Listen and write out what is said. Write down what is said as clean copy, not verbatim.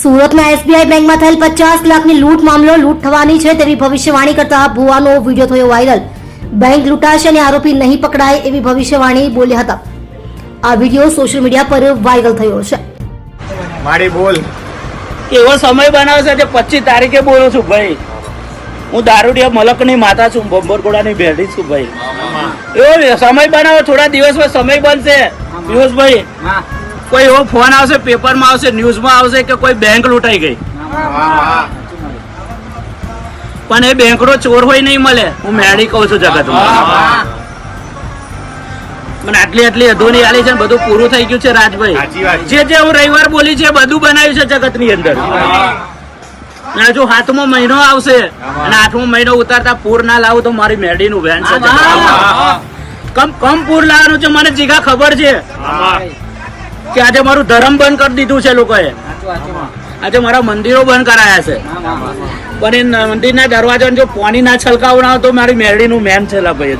સુરતના એસબીઆઈ બેંકમાં થયેલ 50 લાખની લૂંટ મામલો લૂંટ થવાની છે તેવી ભવિષ્યવાણી કરતા ભુવાનો વિડીયો થયો વાયરલ. બેંક લૂંટાશે અને આરોપી નહીં પકડાય એવી ભવિષ્યવાણી બોલ્યા હતા. આ વિડીયો સોશિયલ મીડિયા પર વાયરલ થયો છે. મારી બોલ એવો સમય બનાવશે કે 25 તારીખે બોલું છું ભાઈ. હું દારૂડિયા મલકની માતા છું, બોંબરગોડાની ભેડી છું ભાઈ. એવો સમય બનાવો, થોડા દિવસમાં સમય બનશે પિયુષભાઈ. કોઈ એવો ફોન આવશે, પેપરમાં આવશે, ન્યૂઝમાં આવશે કે કોઈ બેંક લૂંટાઈ ગઈ, પણ એ બેંકનો ચોર હોય નહીં મળે. હું મેળી કહું છું જગતમાં. મને આટલી અધૂરી આલી છે, બધું પૂરું થઈ ગયું છે રાજભાઈ. જે હું રવિવાર બોલી છે બધું બનાવ્યું છે જગત ની અંદર. હજુ 7મો મહિનો આવશે અને 8મો મહિનો ઉતારતા પૂર ના લાવું તો મારી મેડી નું વેન છે. કમ પૂર લાવવાનું છે મને જીગા ખબર છે કે આજે મારું ધર્મ બંધ કરી દીધું છે લોકોએ. આજે મારા મંદિરો બંધ કરાયા છે, પણ એ મંદિરના દરવાજા જો પાણી ના છલકાવ ના તો મારી મેરડી નું મેન છે ભાઈ.